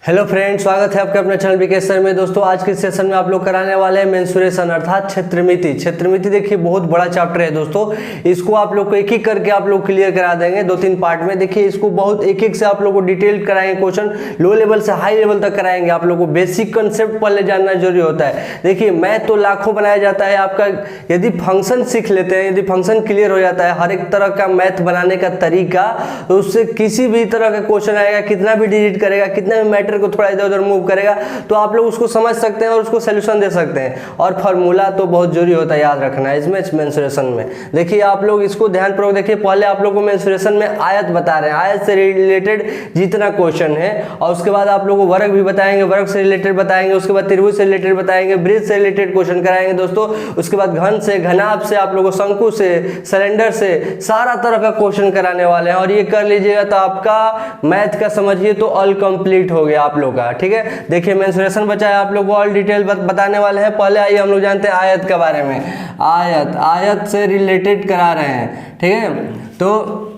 Hello friends, स्वागत है आपके अपने चैनल विकेश सर में। दोस्तों आज के सेशन में आप लोग कराने वाले हैं मेंसुरेशन अर्थात क्षेत्रमिति। क्षेत्रमिति देखिए बहुत बड़ा चैप्टर है दोस्तों, इसको आप लोग को एक एक करके आप लोग क्लियर करा देंगे 2-3 पार्ट में। देखिए इसको बहुत एक एक से आप लोग को डिटेल कराएंगे, क्वेश्चन लो लेवल से हाई लेवल तक कराएंगे। आप लोग को बेसिक कंसेप्ट पहले जानना जरूरी होता है। देखिए मैथ तो लाखों बनाया जाता है, आपका यदि फंक्शन सीख लेते हैं, यदि फंक्शन क्लियर हो जाता है हर एक तरह का मैथ बनाने का तरीका, तो उससे किसी भी तरह का क्वेश्चन आएगा, कितना भी डिलीट करेगा, कितना भी मैटर को थोड़ा इधर उधर मूव करेगा, तो आप लोग उसको समझ सकते हैं और उसको सोल्यूशन दे सकते हैं। और फार्मूला तो बहुत जरूरी होता है याद रखना है इसमें मेंसुरेशन में। देखिए आप लोग इसको ध्यानपूर्वक देखिए। पहले आप लोग को मेंसुरेशन में आयत बता रहे हैं, आयत से रिलेटेड जितना क्वेश्चन है, और उसके बाद आप लोग को वर्ग भी बताएंगे, वर्ग से रिलेटेड बताएंगे, उसके बाद त्रिभुज से रिलेटेड बताएंगे, ब्रिज से रिलेटेड क्वेश्चन कराएंगे दोस्तों। उसके बाद घन से, घनाभ से, आप लोग को शंकु से, सिलेंडर से, सारा तरह का क्वेश्चन कराने वाले हैं। और ये कर लीजिएगा तो आपका मैथ का समझिए तो ऑल कंप्लीट हो गया आप लोग का। ठीक है, देखिए मेंसुरेशन बचा है, आप लोग को ऑल डिटेल बताने वाले हैं। पहले आइए हम लोग जानते हैं आयत के बारे में। आयत से रिलेटेड करा रहे हैं। ठीक है, तो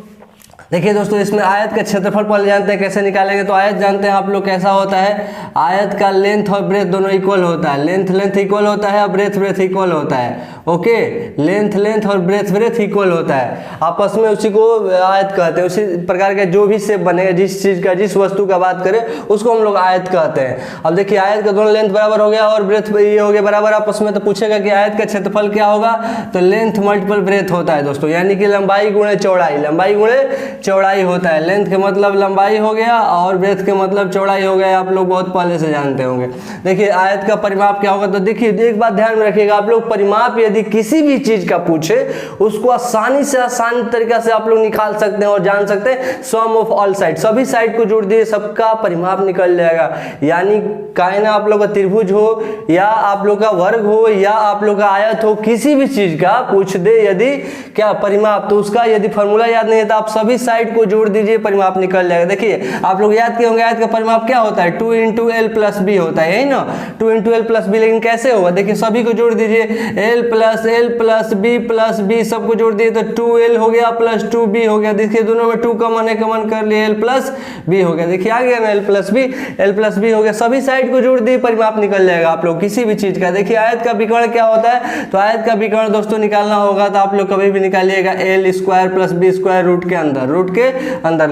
देखिए दोस्तों इसमें आयत का क्षेत्रफल पहले जानते हैं कैसे निकालेंगे। तो आयत जानते हैं आप लोग कैसा होता है, आयत का लेंथ और ब्रेथ दोनों इक्वल होता है। लेंथ इक्वल होता है और ब्रेथ इक्वल होता है। ओके, लेंथ और ब्रेथ इक्वल होता है, आपस में उसी को आयत कहते हैं। उसी प्रकार का जो भी शेप बनेगा, जिस चीज का, जिस वस्तु का बात करें उसको हम लोग आयत कहते हैं। अब देखिए आयत का दोनों लेंथ बराबर हो गया और ब्रेथ ये हो गया बराबर आपस में, तो पूछेगा कि आयत का क्षेत्रफल क्या होगा, तो लेंथ मल्टीपल ब्रेथ होता है दोस्तों, यानी कि लंबाई गुणे चौड़ाई, लंबाई गुणे चौड़ाई होता है। लेंथ के मतलब लंबाई हो गया और ब्रेथ के मतलब चौड़ाई हो गया, आप लोग बहुत पहले से जानते होंगे। देखिए आयत का परिमाप क्या होगा, तो देखिए एक बात ध्यान में रखिएगा आप लोग, परिमाप यदि किसी भी चीज का पूछे उसको आसानी से आसान तरीका से आप लोग निकाल सकते हैं और जान सकते हैं। सम ऑफ ऑल साइड, सभी साइड को जोड़ दिए सबका परिमाप निकल जाएगा। यानी काहे ना आप लोग का त्रिभुज हो या आप लोग का वर्ग हो या आप लोग का आयत हो, किसी भी चीज का पूछ दे यदि क्या परिमाप, तो उसका यदि फॉर्मूला याद नहीं है तो आप सभी साइड को जोड़ दीजिए, परिमाप निकल जाएगा। देखिए आप लोग याद किए होंगे आयत का परिमाप क्या होता है, 2 × L + B होता है, यही ना, 2 × L + B। लेकिन कैसे होगा, देखिए सभी को जोड़ दीजिए, L + B सबको जोड़ दिए तो 2L हो गया + 2B हो गया। देखिए दोनों में 2 कॉमन है, कॉमन कर लिए, L + B हो गया। देखिए आ गया ना, L + B हो गया, सभी साइड को जोड़ दिए, परिमाप निकल जाएगा आप लोग किसी भी चीज का। देखिए आयत का विकर्ण क्या होता है, तो आयत का विकर्ण दोस्तों निकालना होगा तो आप लोग कभी भी निकालिएगा L² + B² रूट के अंदर,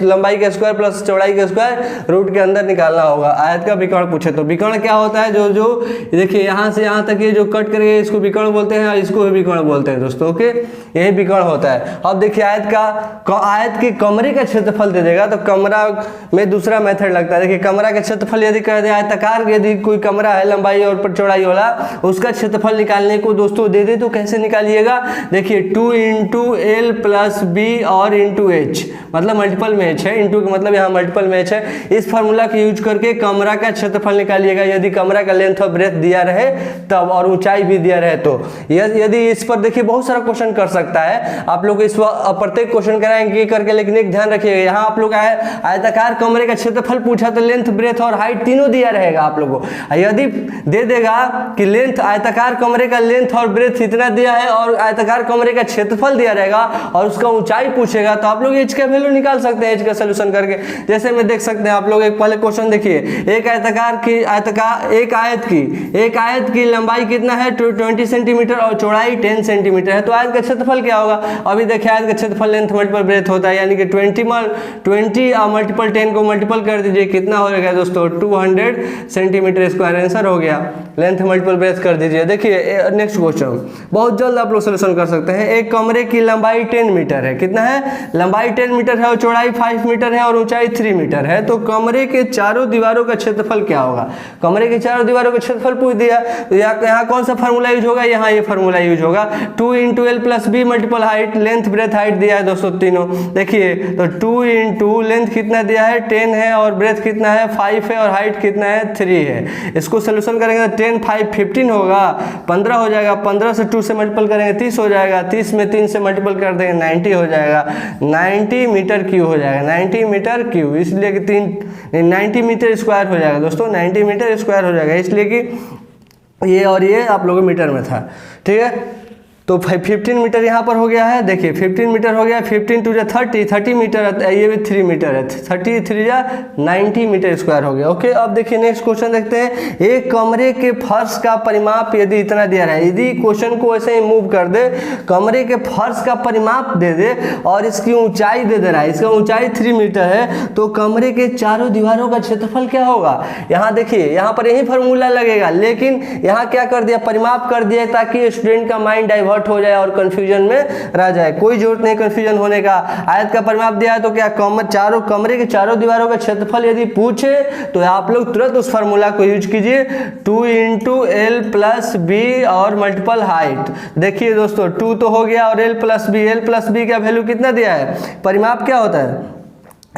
लंबाई के स्क्वायर प्लस चौड़ाई के स्क्वायर रूट के अंदर निकालना होगा। आयत का विकर्ण पूछे तो विकर्ण क्या होता है, जो देखिए यहाँ से यहाँ तक ये जो कट करेंगे इसको विकर्ण बोलते हैं और इसको भी विकर्ण बोलते हैं दोस्तों। ओके, यही विकर्ण होता है। अब देखिए आयत के कमरे का क्षेत्रफल दे देगा तो कमरा में दूसरा मेथड लगता है। देखिए कमरा का क्षेत्रफल यदि कह दे, आयताकार यदि कोई कमरा है लंबाई और चौड़ाई वाला, उसका क्षेत्रफल निकालने को दोस्तों दे दे तो कैसे निकालिएगा, देखिए 2 × L + B और × H, मतलब मल्टीपल में H है, इंटू का मतलब यहाँ मल्टीपल में H है। इस फार्मूला का यूज करके कमरा का क्षेत्रफल निकालिएगा, यदि कमरा का लेंथ और ब्रेथ दिया रहे तब, और ऊंचाई भी दिया रहे तो। यदि इस पर देखिए बहुत सारा क्वेश्चन कर सकता है, आप लोग इस प्रत्येक क्वेश्चन कराएंगे करके, लेकिन एक ध्यान रखिएगा यहाँ आप लोग आयताकार कमरे का क्षेत्रफल पूछा तो लेंथ, ब्रेथ और हाइट तीनों दिया रहेगा आप लोगों को। यदि दे देगा कि लेंथ, आयताकार कमरे का लेंथ और ब्रेथ इतना दिया है और आयताकार कमरे का क्षेत्रफल दिया रहेगा और उसका ऊंचाई पूछेगा, तो आप लोग H का वैल्यू निकाल सकते हैं H का सोल्यूशन करके। जैसे में देख सकते हैं आप लोग, एक पहले क्वेश्चन देखिए, एक आयत की लंबाई कितना है 20 सेंटीमीटर और चौड़ाई 10 सेंटीमीटर है, तो आयत का क्षेत्रफल क्या होगा। अभी देखिए आयत का क्षेत्रफल लेंथ मल्टीपल ब्रेथ होता है, यानी कि 20 मल्टीपल 10 को मल्टीपल कर दीजिए, कितना हो जाएगा दोस्तों 200 सेंटीमीटर स्क्वायर, आंसर हो गया। लेंथ मल्टीपल ब्रेथ कर दीजिए। देखिए नेक्स्ट क्वेश्चन बहुत जल्द आप लोग सोल्यूशन कर सकते हैं। एक कमरे की लंबाई 10 मीटर है, कितना है, लंबाई 10 मीटर है और चौड़ाई 5 मीटर है और ऊंचाई 3 मीटर है, तो कमरे के चारों दीवारों का क्षेत्रफल क्या होगा। कमरे के चारों दीवारों का क्षेत्रफल पूछ दिया, तो यहाँ कौन सा फार्मूला यूज होगा, यहाँ ये फार्मूला यूज होगा, 2 × L + B multiple height, length breadth height दिया है दोस्तों तीनों। देखिए तो 2 × लेंथ कितना दिया है 10 है और ब्रेथ कितना है 5 है और हाइट कितना है 3 है। इसको सोल्यूशन करेंगे तो 10 5 15 होगा, 15 हो जाएगा, 15 से 2 से मल्टीपल करेंगे 30 हो जाएगा, 30 में 3 से मल्टीपल कर देंगे 90 हो जाएगा, 90 मीटर क्यूब हो जाएगा, 90 मीटर क्यूब, इसलिए कि 90 मीटर स्क्वायर हो जाएगा दोस्तों, 90 मीटर स्क्वायर हो जाएगा, इसलिए कि ये और ये आप लोगों मीटर में था। ठीक है, तो 15 मीटर यहाँ पर हो गया है, देखिए 15 मीटर हो गया, 15 टू 30 मीटर, ये भी 3 मीटर है, 33 या 90 मीटर स्क्वायर हो गया। ओके, अब देखिए नेक्स्ट क्वेश्चन देखते हैं। एक कमरे के फर्श का परिमाप यदि इतना दिया है, यदि क्वेश्चन को ऐसे ही मूव कर दे, कमरे के फर्श का परिमाप दे दे और इसकी ऊंचाई दे दे रहा है, इसका ऊंचाई 3 मीटर है, तो कमरे के चारों दीवारों का क्षेत्रफल क्या होगा। यहाँ देखिए, यहाँ पर यही फॉर्मूला लगेगा, लेकिन यहाँ क्या कर दिया, परिमाप कर दिया ताकि स्टूडेंट का माइंड डाइवर्ट हो जाए और कंफ्यूजन में रह जाए। कोई जरूरत नहीं कंफ्यूजन होने का। आयत का परिमाप दिया है तो क्या कमरे के चारों दीवारों का क्षेत्रफल यदि पूछे तो आप लोग तुरंत उस फार्मूला को यूज कीजिए, 2 × L + B और मल्टीपल हाइट। देखिए दोस्तों, 2 तो हो गया और L + B का वैल्यू कितना दिया है, परिमाप क्या होता है,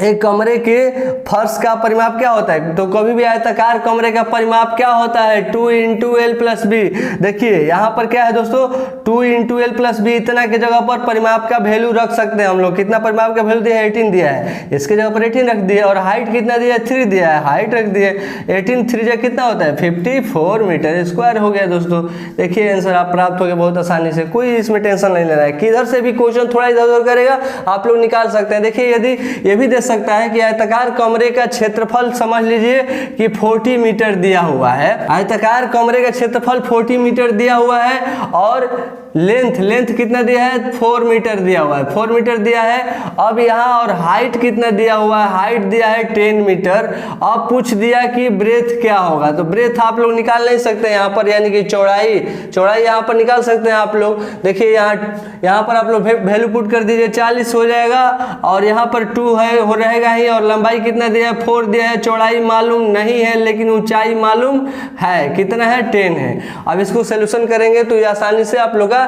एक कमरे के फर्श का परिमाप क्या होता है, तो कभी भी आयताकार कमरे का परिमाप क्या होता है, 2 × L + B। देखिए यहाँ पर क्या है दोस्तों, 2 × L + B, इतना की जगह पर परिमाप का वैल्यू रख सकते हैं हम लोग। कितना परिमाप का वैल्यू दिया है, 18 दिया है, इसके जगह पर 18 रख दिए, और हाइट कितना दिया है, 3 दिया है, हाइट रख दिए। 18 3 कितना होता है, 54 मीटर स्क्वायर हो गया दोस्तों। देखिए आंसर आप प्राप्त हो गए बहुत आसानी से, कोई इसमें टेंशन नहीं लेना है, किधर से भी क्वेश्चन थोड़ा इधर उधर करेगा आप लोग निकाल सकते हैं। देखिए यदि ये भी दे सकता है कि आयताकार कमरे का क्षेत्रफल समझ लीजिए कि 40 मीटर दिया हुआ है, आयताकार कमरे का क्षेत्रफल 40 मीटर दिया हुआ है, और लेंथ कितना दिया है, 4 मीटर दिया हुआ है, 4 मीटर दिया है। अब यहाँ और हाइट कितना दिया हुआ है, हाइट दिया है 10 मीटर। अब पूछ दिया कि ब्रेथ क्या होगा, तो ब्रेथ आप लोग निकाल नहीं सकते यहाँ पर, यानी कि चौड़ाई यहाँ पर निकाल सकते हैं आप लोग। देखिए यहाँ पर आप लोग वैल्यू पुट कर दीजिए, 40 हो जाएगा, और यहाँ पर 2 है हो रहेगा ही, और लंबाई कितना दिया है, 4 दिया है, चौड़ाई मालूम नहीं है लेकिन ऊंचाई मालूम है, कितना है, 10 है। अब इसको सोल्यूशन करेंगे तो ये आसानी से आप लोग का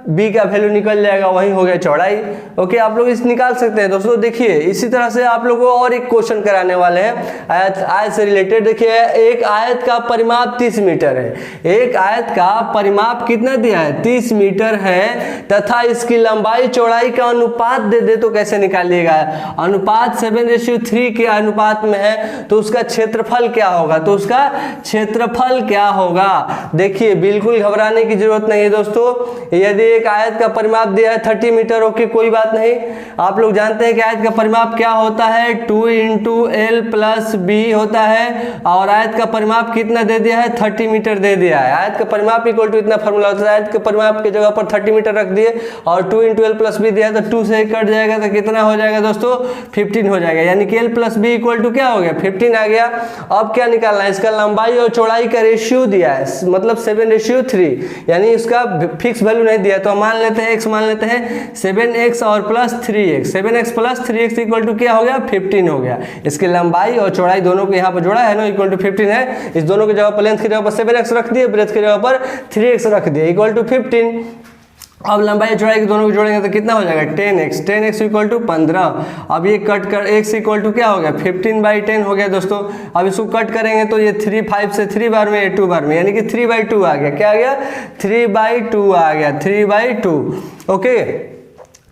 बी का वैल्यू निकल जाएगा, वही हो गया चौड़ाई। ओके, आप लोग इस निकाल सकते हैं दोस्तों। देखिए इसी तरह से आप लोगों को और एक क्वेश्चन कराने वाले हैं आयत से रिलेटेड। देखिए एक आयत का परिमाप 30 मीटर है, एक आयत का परिमाप कितना दिया है, 30 मीटर है, तथा इसकी लंबाई चौड़ाई का अनुपात दे दे तो कैसे निकालिएगा, अनुपात 7:3 के अनुपात में है, तो उसका क्षेत्रफल क्या होगा, तो उसका क्षेत्रफल क्या होगा। देखिए बिल्कुल घबराने की जरूरत नहीं है दोस्तों। यदि एक आयत का परिमाप दिया है 30 मीटर, ओके कोई बात नहीं, आप लोग जानते हैं कि आयत का परिमाप क्या होता है, 2 × L + B होता है, और आयत का परिमाप कितना दे दिया है, 30 मीटर दे दिया है। आयत का परिमाप इक्वल टू इतना फॉर्मूला होता है, आयत के परिमाप की जगह पर 30 मीटर रख दिए, और 2 × L + B दिया है, तो 2 से कट जाएगा तो कितना हो जाएगा दोस्तों, 15 हो जाएगा, यानी कि L + B इक्वल टू क्या हो गया, 15 आ गया। अब क्या निकालना है, इसका लंबाई और चौड़ाई का रेशियो दिया है, मतलब 7:3, यानी इसका फिक्स वैल्यू नहीं दिया, तो मान लेते हैं x मान लेते हैं 7x और plus 3x, 7x + 3x equal to क्या हो गया, 15 हो गया। इसकी लंबाई और चौड़ाई दोनों को यहाँ पर जोड़ा है ना, इक्वल टू 15 है। इस दोनों की जगह पर लेंथ की जगह पर 7x रख दिए, ब्रेथ की जगह पर 3x रख दिए, इक्वल टू 15। अब लंबाई चौड़ाई के दोनों को जोड़ेंगे तो कितना हो जाएगा, 10x इक्वल टू 15। अब ये कट कर x इक्वल टू क्या हो गया, 15/10 हो गया दोस्तों। अब इसको कट करेंगे तो ये 3 5 से 3 बार में, 2 बार में, यानी कि 3/2 आ गया। क्या आ गया, 3/2 आ गया, 3/2। ओके,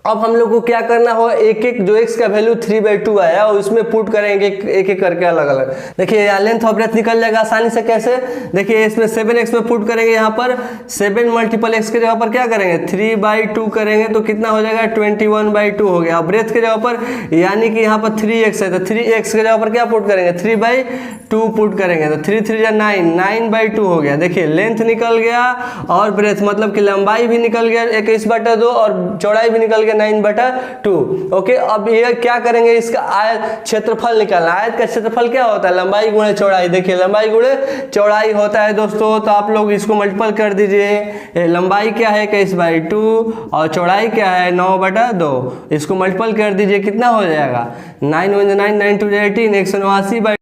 अब हम लोग को क्या करना हो, एक एक जो x का वैल्यू 3/2 आया उसमें पुट करेंगे एक एक करके अलग अलग। देखिए यहाँ लेंथ ऑफ ब्रेथ निकल जाएगा आसानी से, कैसे, देखिए इसमें 7x में पुट करेंगे, यहाँ पर 7 × x के जगह पर क्या करेंगे, 3/2 करेंगे तो कितना हो जाएगा, 21/2 हो गया। ब्रेथ के जगह पर यानी कि यहाँ पर 3x है, तो 3x के जगह पर क्या पुट करेंगे, 3/2 पुट करेंगे, तो 3 3 जा 9, 9/2 हो गया। देखिए लेंथ निकल गया और ब्रेथ मतलब कि लंबाई भी निकल गया 21/2 और चौड़ाई भी निकल गया 9/2। ओके, अब ये क्या करेंगे, इसका आयत क्षेत्रफल निकालना। आयत का क्षेत्रफल क्या होता है, लंबाई गुणे चौड़ाई। देखिए लंबाई गुणे चौड़ाई होता है दोस्तों, तो आप लोग इसको मल्टीपल कर दीजिए। लंबाई क्या है 21/2 और चौड़ाई क्या है 9/2, इसको मल्टीपल कर दीजिए, कितना हो जाएगा, 9 × 9 9 2 18, 189/।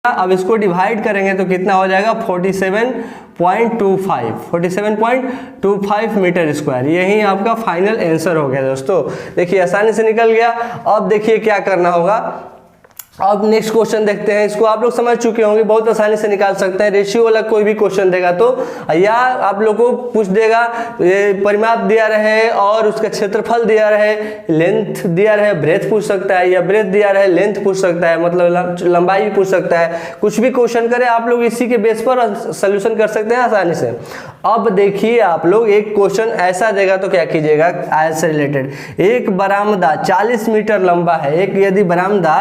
अब इसको डिवाइड करेंगे तो कितना हो जाएगा, 47.25 मीटर स्क्वायर। यही आपका फाइनल आंसर हो गया दोस्तों। देखिए आसानी से निकल गया। अब देखिए क्या करना होगा, अब नेक्स्ट क्वेश्चन देखते हैं। इसको आप लोग समझ चुके होंगे, बहुत आसानी से निकाल सकते हैं। रेशियो वाला कोई भी क्वेश्चन देगा तो, या आप लोग को पूछ देगा ये परिमाप दिया रहे और उसका क्षेत्रफल दिया रहे, लेंथ दिया रहे, ब्रेथ पूछ सकता है, या ब्रेथ दिया रहे लेंथ पूछ सकता है, मतलब लंबाई भी पूछ सकता है। कुछ भी क्वेश्चन करे आप लोग इसी के बेस पर सोल्यूशन कर सकते हैं आसानी से। अब देखिए आप लोग एक क्वेश्चन ऐसा देगा तो क्या कीजिएगा आयत से रिलेटेड, एक बरामदा 40 मीटर लंबा है, एक यदि बरामदा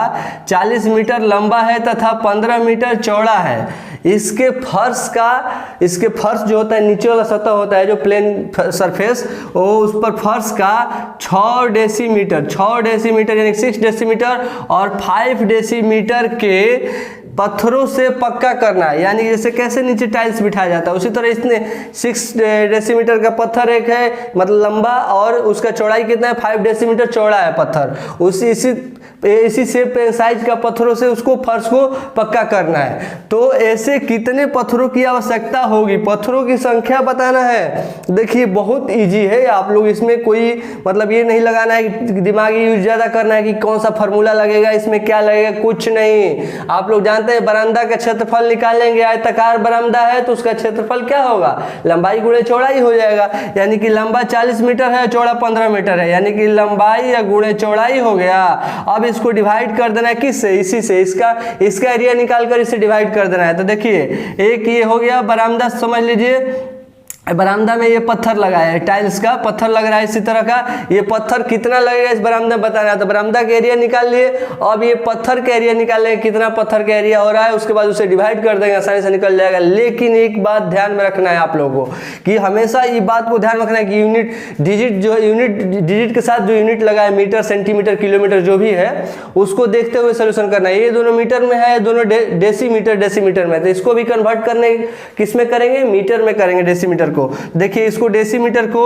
40 मीटर लंबा है तथा 15 मीटर चौड़ा है, इसके फर्श जो होता है नीचे वाला सतह होता है जो प्लेन सरफेस, वो उस पर फर्श का 6 डेसीमीटर यानी 6 डेसीमीटर और 5 डेसीमीटर के पत्थरों से पक्का करना है। यानी जैसे कैसे नीचे टाइल्स बिठाया जाता है उसी तरह इसने 6 डेसीमीटर का पत्थर एक है मतलब लंबा, और उसका चौड़ाई कितना है 5 डेसीमीटर चौड़ा है पत्थर, इसी शेप साइज का पत्थरों से उसको फर्श को पक्का करना है। तो ऐसे कितने पत्थरों की आवश्यकता होगी, पत्थरों की संख्या बताना है। देखिए बहुत इजी है, आप लोग इसमें कोई मतलब ये नहीं लगाना है कि दिमागी यूज ज़्यादा करना है कि कौन सा फार्मूला लगेगा इसमें क्या लगेगा, कुछ नहीं। आप लोग जानते हैं बरामदा का क्षेत्रफल निकालेंगे, आयताकार बरामदा है तो उसका क्षेत्रफल क्या होगा, लंबाई गुणे चौड़ाई हो जाएगा। यानी कि लंबा 40 मीटर है, चौड़ा 15 मीटर है, यानी कि लंबाई या गुणे चौड़ाई हो गया। अब इसको डिवाइड कर देना है किससे, इसी से, इसका एरिया निकालकर इसे डिवाइड कर देना है। तो देखिए एक ये हो गया बरामदा, समझ लीजिए बरामदा में ये पत्थर लगाया है, टाइल्स का पत्थर लग रहा है इसी तरह का, ये पत्थर कितना लगेगा इस बरामदा में बताना है। तो बरामदा का एरिया निकाल लिए, अब ये पत्थर का एरिया निकाल लेंगे कितना पत्थर का एरिया हो रहा है, उसके बाद उसे डिवाइड कर देंगे, आसानी से निकल जाएगा। लेकिन एक बात ध्यान में रखना है आप लोगों को कि हमेशा ये बात को ध्यान रखना है कि यूनिट डिजिट के साथ जो यूनिट लगा है मीटर सेंटीमीटर किलोमीटर जो भी है उसको देखते हुए सोल्यूशन करना है। ये दोनों मीटर में है, दोनों डेसीमीटर में, तो इसको भी कन्वर्ट करने किस में करेंगे, मीटर में करेंगे डेसीमीटर को। देखिए इसको डेसीमीटर को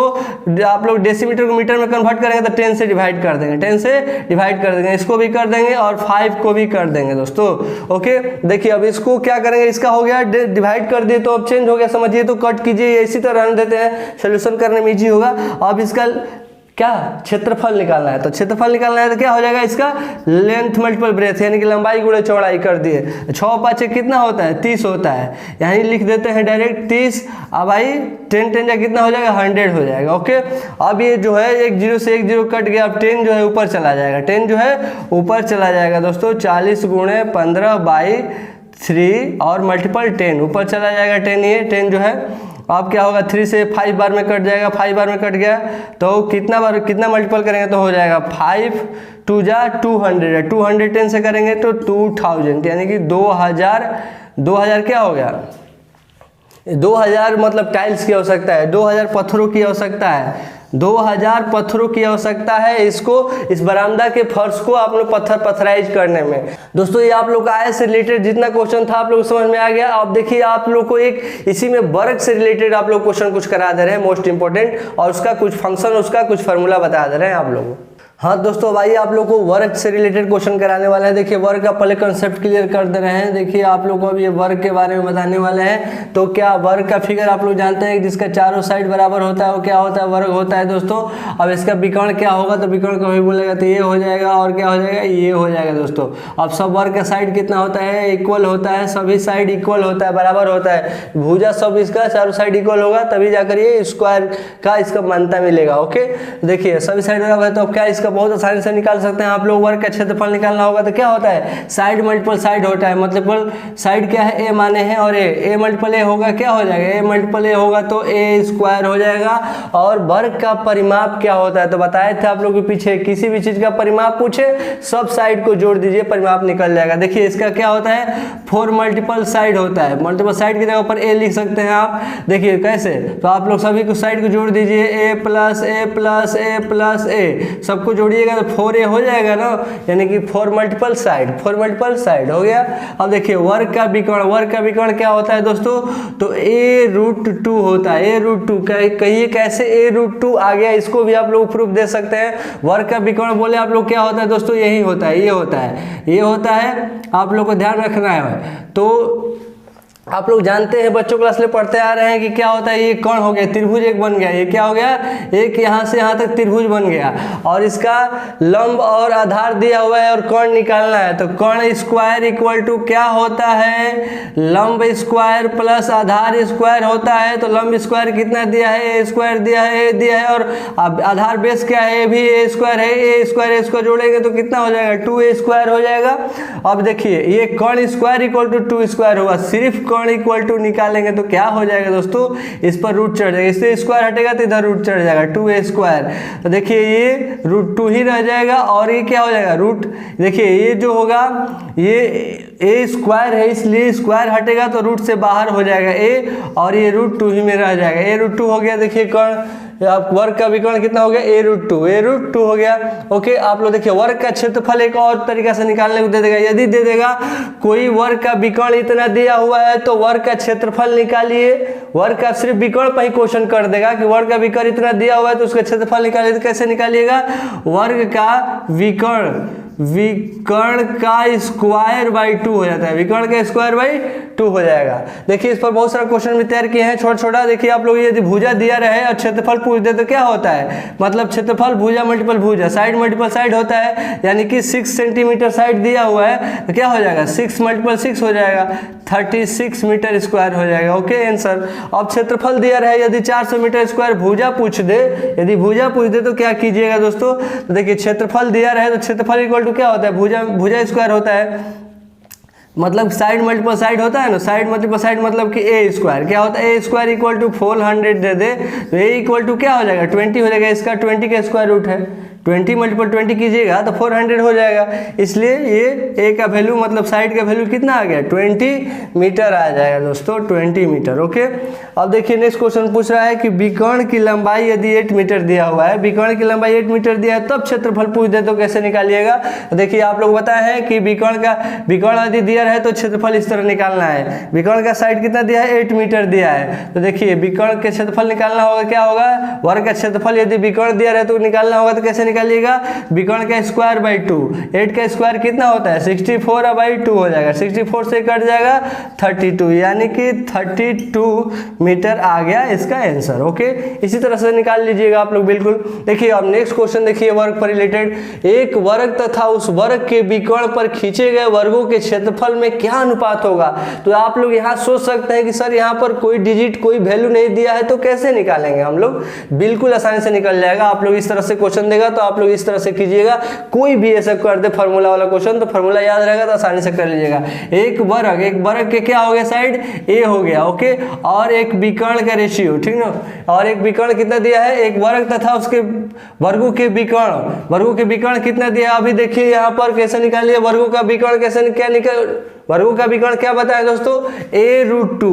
आप लोग डेसीमीटर को मीटर में कन्वर्ट करेंगे तो 10 से डिवाइड कर देंगे, 10 से डिवाइड कर देंगे, इसको भी कर देंगे और 5 को भी कर देंगे दोस्तों। ओके देखिए अब इसको क्या करेंगे, इसका हो गया डिवाइड कर दिए तो अब चेंज हो गया, समझिए तो कट कीजिए, इसी तरह रहने देते हैं, सोल्यूशन करने में इजी होगा। अब इसका क्या क्षेत्रफल निकालना है, तो क्षेत्रफल निकालना है तो क्या हो जाएगा, इसका लेंथ मल्टीपल ब्रेथ यानी कि लंबाई गुणे चौड़ाई कर दिए, 6 5 कितना होता है 30 होता है, यहीं लिख देते हैं डायरेक्ट 30। अब भाई 10 10 कितना हो जाएगा 100 हो जाएगा। ओके अब ये जो है एक 0 से एक 0 कट गया, अब 10 जो है ऊपर चला जाएगा, 10 जो है ऊपर चला जाएगा दोस्तों, 40 गुणे 15/3 और मल्टीपल 10 ऊपर चला जाएगा, 10 ये 10 जो है अब क्या होगा 3 से 5 बार में कट जाएगा, 5 बार में कट गया तो कितना मल्टीपल करेंगे तो हो जाएगा 5 2 जा 200 है, 210 से करेंगे तो 2000 यानी कि 2000 क्या हो गया 2000 मतलब टाइल्स की आवश्यकता है, 2000 पत्थरों की आवश्यकता है, 2000 पत्थरों की आवश्यकता है इसको, इस बरामदा के फर्श को आप लोग पत्थराइज करने में। दोस्तों ये आप लोग का आय से रिलेटेड जितना क्वेश्चन था आप लोग समझ में आ गया। अब देखिए आप लोग को एक इसी में वर्ग से रिलेटेड आप लोग क्वेश्चन कुछ करा दे रहे हैं मोस्ट इंपोर्टेंट, और उसका कुछ फंक्शन उसका कुछ फार्मूला बता दे रहे हैं आप लोगों को। हाँ दोस्तों अब आइए आप लोग को वर्ग से रिलेटेड क्वेश्चन कराने वाले हैं। देखिए वर्ग का पहले कंसेप्ट क्लियर कर दे रहे हैं। देखिए आप लोग को अब ये वर्ग के बारे में बताने वाले हैं। तो क्या वर्ग का फिगर आप लोग जानते हैं जिसका चारों साइड बराबर होता है वो क्या होता है, वर्ग होता है दोस्तों। अब इसका विकर्ण क्या होगा, तो विकर्ण कभी बोलेगा तो ये हो जाएगा, और क्या हो जाएगा ये हो जाएगा दोस्तों। अब सब वर्ग का साइड कितना होता है, इक्वल होता है, सभी साइड इक्वल होता है, बराबर होता है, भुजा सब इसका चारों साइड इक्वल होगा तभी जाकर ये स्क्वायर का इसका मान्यता मिलेगा। ओके देखिए सभी साइड बराबर है तो अब क्या इसका बहुत आसानी से निकाल सकते हैं आप लोग। वर्ग का क्षेत्रफल निकालना होगा तो क्या होता है, साइड मल्टीपल साइड होता है, मतलब साइड क्या है ए माने हैं, और ए मल्टीपल ए होगा क्या हो जाएगा, ए मल्टीपल ए होगा तो ए स्क्वायर हो जाएगा। और वर्ग का परिमाप क्या होता है, तो बताए थे आप लोग के पीछे, किसी भी चीज का परिमाप पूछे सब साइड को जोड़ दीजिए परिमाप निकल जाएगा। देखिए इसका क्या होता है 4 मल्टीपल साइड होता है, मल्टीपल साइड की जगह पर ए लिख सकते हैं आप। देखिए कैसे, तो आप लोग सभी को साइड को जोड़ दीजिए, ए प्लस ए प्लस ए प्लस ए सबको जोड़िएगा तो 4a हो जाएगा ना, यानी कि 4 मल्टीपल साइड हो गया। अब देखिए वर्ग का विकर्ण क्या होता है दोस्तों, तो a√2 होता है, a√2 कहिए कैसे a√2 आ गया, इसको भी आप लोग प्रूफ दे सकते हैं। वर्ग का विकर्ण बोले आप लोग क्या होता है दोस्तों, यही होता है, ये होता है, आप लोग को ध्यान रखना है। तो आप लोग जानते हैं बच्चों क्लास में पढ़ते आ रहे हैं कि क्या होता है, ये कर्ण हो गया, त्रिभुज एक बन गया, ये क्या हो गया एक यहाँ से यहाँ तक त्रिभुज बन गया, और इसका लंब और आधार दिया हुआ है और कर्ण निकालना है। तो कर्ण स्क्वायर इक्वल टू क्या होता है, लंब स्क्वायर प्लस आधार स्क्वायर होता है। तो लंब स्क्वायर कितना दिया है, ए स्क्वायर दिया है, ए दिया है, और आधार बेस क्या है, ए भी ए स्क्वायर है, ए स्क्वायर इसको जोड़ेंगे तो कितना हो जाएगा 2a स्क्वायर हो जाएगा। अब देखिए ये कर्ण स्क्वायर इक्वल टू 2 स्क्वायर होगा, सिर्फ विकर्ण इक्वल टू निकालेंगे तो क्या हो जाएगा दोस्तों, इस पर रूट चढ़ जाएगा, इससे स्क्वायर हटेगा तो इधर रूट चढ़ जाएगा 2a²। तो देखिए ये √2 ही रह जाएगा और ये क्या हो जाएगा रूट, देखिए ये जो होगा ये a² है इसलिए स्क्वायर हटेगा तो रूट से बाहर हो जाएगा a और ये √2 ही में रह जाएगा, a√2 हो गया। देखिए कर्ण आप वर्ग का विकर्ण कितना हो गया a√2 हो गया। ओके, आप लोग देखिए वर्ग का क्षेत्रफल एक और तरीका से निकालने को दे देगा, यदि दे देगा कोई वर्ग का विकर्ण इतना दिया हुआ है तो वर्ग का क्षेत्रफल निकालिए, वर्ग का सिर्फ विकर्ण पर ही क्वेश्चन कर देगा कि वर्ग का विकर्ण इतना दिया हुआ है तो उसका क्षेत्रफल निकालिए। तो कैसे निकालिएगा, वर्ग का विकर्ण का स्क्वायर बाई 2 हो जाता है, विकर्ण का स्क्वायर बाई 2 हो जाएगा। देखिए इस पर बहुत सारा क्वेश्चन भी तैयार किए हैं छोटा छोटा। देखिए आप लोग यदि भुजा दिया रहे और क्षेत्रफल पूछ दे तो क्या होता है, मतलब क्षेत्रफल भुजा मल्टीपल भुजा साइड मल्टीपल साइड होता है, यानी कि 6 सेंटीमीटर साइड दिया हुआ है तो क्या हो जाएगा 6 × 6 हो जाएगा 36 मीटर स्क्वायर हो जाएगा। Okay answer. अब क्षेत्रफल दिया रहे यदि 400 मीटर स्क्वायर भुजा पूछ दे, यदि भुजा पूछ दे तो क्या कीजिएगा दोस्तों, तो देखिए क्षेत्रफल दिया रहे तो क्षेत्रफल इक्वल टू क्या होता है, भुजा स्क्वायर होता है, मतलब साइड मल्टीपल साइड होता है ना, साइड मल्टीपल साइड मतलब कि a² क्या होता है, a² इक्वल टू 400 दे दे तो a इक्वल टू क्या हो जाएगा 20 हो जाएगा, इसका 20 का स्क्वायर रूट है, 20 × 20 कीजिएगा तो 400 हो जाएगा, इसलिए ये a का वैल्यू मतलब साइड का वैल्यू कितना आ गया 20 मीटर आ जाएगा दोस्तों, 20 मीटर। ओके, अब देखिए नेक्स्ट क्वेश्चन पूछ रहा है कि विकर्ण की लंबाई यदि 8 मीटर दिया हुआ है, विकर्ण की लंबाई 8 मीटर दिया है तब क्षेत्रफल पूछ दे तो कैसे निकालिएगा। तो देखिए आप लोग बताए हैं कि विकर्ण यदि दिया है तो क्षेत्रफल इस तरह निकालना है, विकर्ण का साइड कितना दिया है 8 मीटर दिया है, तो देखिए विकर्ण के क्षेत्रफल निकालना होगा, क्या होगा वर्ग का क्षेत्रफल यदि विकर्ण दिया रहे तो निकालना होगा, तो कैसे निकालिएगा, विकर्ण का स्क्वायर बाई 2, 8 का स्क्वायर कितना होता है 64 बाई 2 हो जाएगा, 64 से कट जाएगा 32 यानी कि 32 मीटर आ गया इसका आंसर। ओके, इसी तरह से निकाल लीजिएगा आप लोग बिल्कुल। देखिए अब नेक्स्ट क्वेश्चन देखिए वर्ग पर रिलेटेड, एक वर्ग तथा उस वर्ग के विकर्ण पर खींचे गए वर्गों के क्षेत्रफल में क्या अनुपात होगा। तो आप लोग यहाँ सोच सकते हैं कि सर यहाँ पर कोई डिजिट कोई वैल्यू नहीं दिया है तो कैसे निकालेंगे हम लोग, बिल्कुल आसानी से निकल जाएगा। आप लोग इस तरह से क्वेश्चन देगा तो आप लोग इस तरह से कीजिएगा, कोई भी ऐसा कर दे फार्मूला वाला क्वेश्चन तो फार्मूला याद रहेगा तो आसानी से कर लीजिएगा। एक वर्ग के क्या हो गया साइड a हो गया। ओके, और एक विकर्ण का रेशियो, ठीक ना, और एक विकर्ण कितना दिया है, एक वर्ग तथा उसके वर्गों के विकर्ण कितना दिया है। अभी देखिए यहाँ पर कैसे निकालिए वर्गों का विकर्ण, कैसे क्या निकल, वर्गों का विकर्ण क्या बताया दोस्तों a√2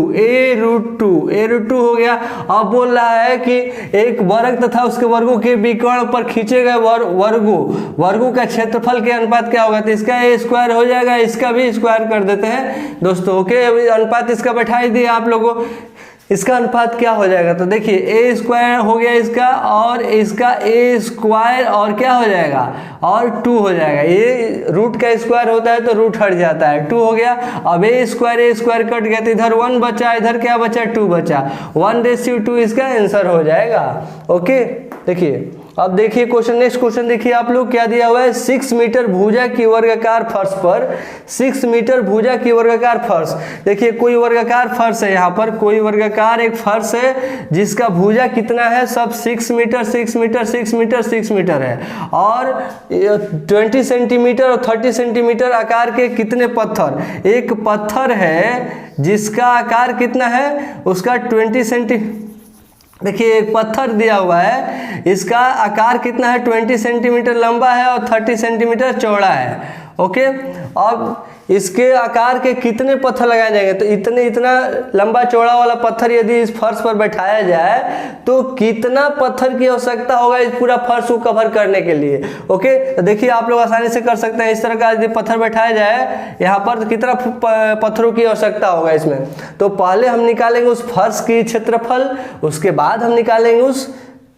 हो गया। अब बोल रहा है कि एक वर्ग तथा उसके वर्गों के विकर्ण पर खींचे गए वर्गों का क्षेत्रफल के अनुपात क्या होगा, तो इसका a² हो जाएगा, इसका भी स्क्वायर कर देते हैं दोस्तों। ओके, अभी अनुपात इसका बैठा दिए आप लोगों, इसका अनुपात क्या हो जाएगा, तो देखिए a² हो गया इसका और इसका a² और क्या हो जाएगा और 2 हो जाएगा, ये रूट का स्क्वायर होता है तो रूट हट जाता है 2 हो गया। अब a² कट गया तो इधर 1 बचा, इधर क्या बचा 2 बचा, 1/2 इसका आंसर हो जाएगा। ओके, देखिए अब देखिए क्वेश्चन, नेक्स्ट क्वेश्चन देखिए आप लोग क्या दिया हुआ है, 6 मीटर भुजा की वर्गाकार फर्श पर 6 मीटर भुजा की वर्गाकार फर्श। देखिए कोई वर्गाकार फर्श है, यहाँ पर कोई वर्गाकार एक फर्श है जिसका भुजा कितना है, सब 6 मीटर है और 20 सेंटीमीटर और 30 सेंटीमीटर आकार के कितने पत्थर, एक पत्थर है जिसका आकार कितना है उसका 20 सेंटीमीटर, देखिए एक पत्थर दिया हुआ है, इसका आकार कितना है 20 सेंटीमीटर लंबा है और 30 सेंटीमीटर चौड़ा है। ओके, अब इसके आकार के कितने पत्थर लगाए जाएंगे, तो इतना लंबा चौड़ा वाला पत्थर यदि इस फर्श पर बैठाया जाए तो कितना पत्थर की आवश्यकता होगा इस पूरा फर्श को कवर करने के लिए। ओके, तो देखिए आप लोग आसानी से कर सकते हैं, इस तरह का यदि पत्थर बैठाया जाए यहाँ पर तो कितना पत्थरों की आवश्यकता होगा इसमें, तो पहले हम निकालेंगे उस फर्श की क्षेत्रफल, उसके बाद हम निकालेंगे उस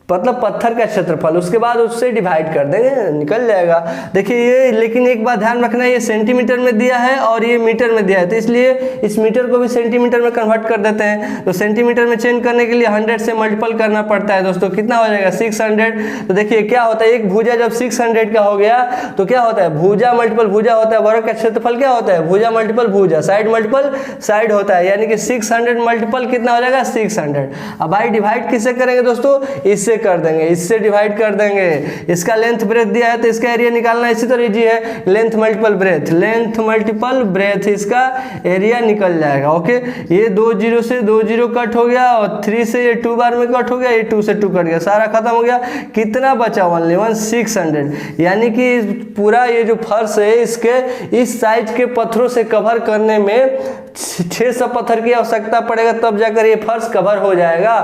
मतलब पत्थर का क्षेत्रफल, उसके बाद उससे डिवाइड कर देंगे, निकल जाएगा। देखिए ये, लेकिन एक बात ध्यान रखना, ये सेंटीमीटर में दिया है और ये मीटर में दिया है, तो इसलिए इस मीटर को भी सेंटीमीटर में कन्वर्ट कर देते हैं। तो सेंटीमीटर में चेंज करने के लिए 100 से मल्टीपल करना पड़ता है दोस्तों, कितना हो जाएगा 600। तो देखिए क्या होता है, एक भुजा जब 600 का हो गया तो क्या होता है, भुजा मल्टीपल भुजा होता है, वर्ग का क्षेत्रफल क्या होता है, भुजा मल्टीपल भुजा, साइड मल्टीपल साइड होता है, यानी कि 600 मल्टीपल कितना हो जाएगा 600। अब भाई डिवाइड किससे करेंगे दोस्तों, इससे इससे कर देंगे, इससे डिवाइड कर देंगे। इसका लेंथ ब्रेथ दिया है तो इसका एरिया निकालना इसी तरह इजी है, length multiple breadth, length multiple breadth, इसका एरिया निकल जाएगा। ओके, ये 2 0 से 2 0 कट हो गया और 3 से ये 2 बार में कट हो गया, ये 2 से 2 कट गया, सारा खत्म हो गया। कितना बचा? ओनली 1600। यानी कि पूरा ये जो फर्श है इसके इस साइज के पत्थरों से कवर करने में 600 पत्थर की आवश्यकता पड़ेगा, तब जाकर ये फर्श कवर हो जाएगा।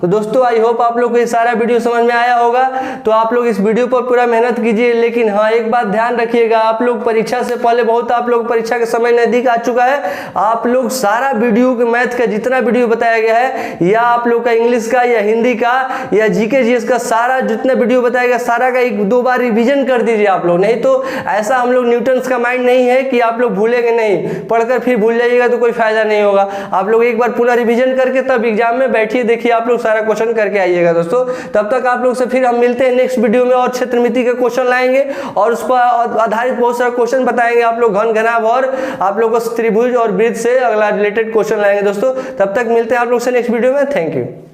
तो दोस्तों आई होप आप लोग को ये सारा वीडियो समझ में आया होगा। तो आप लोग इस वीडियो पर पूरा मेहनत कीजिए, लेकिन हाँ एक बात ध्यान रखिएगा, आप लोग परीक्षा से पहले बहुत आप लोग परीक्षा के समय नजदीक आ चुका है, आप लोग सारा वीडियो के मैथ का जितना वीडियो बताया गया है या आप लोग का इंग्लिश का या हिंदी का या जीके जीएस का सारा जितना वीडियो बताया गया सारा का 1-2 बार रिवीजन कर दीजिए आप लोग। नहीं तो ऐसा हम लोग न्यूटन्स का माइंड नहीं है कि आप लोग भूलेंगे नहीं, पढ़कर फिर भूल जाइएगा तो कोई फायदा नहीं होगा। आप लोग एक बार पूरा रिवीजन करके तब एग्जाम में बैठिए, देखिए आप लोग सारा क्वेश्चन करके आइएगा दोस्तों। तब तक आप लोग से फिर हम मिलते हैं नेक्स्ट वीडियो में, और क्षेत्रमिति के क्वेश्चन लाएंगे और उस पर आधारित बहुत सारा क्वेश्चन बताएंगे आप लोग, घन घनाभ और आप लोग को त्रिभुज और वृत्त से अगला रिलेटेड क्वेश्चन लाएंगे दोस्तों। तब तक मिलते हैं आप लोग से नेक्स्ट वीडियो में। Thank you.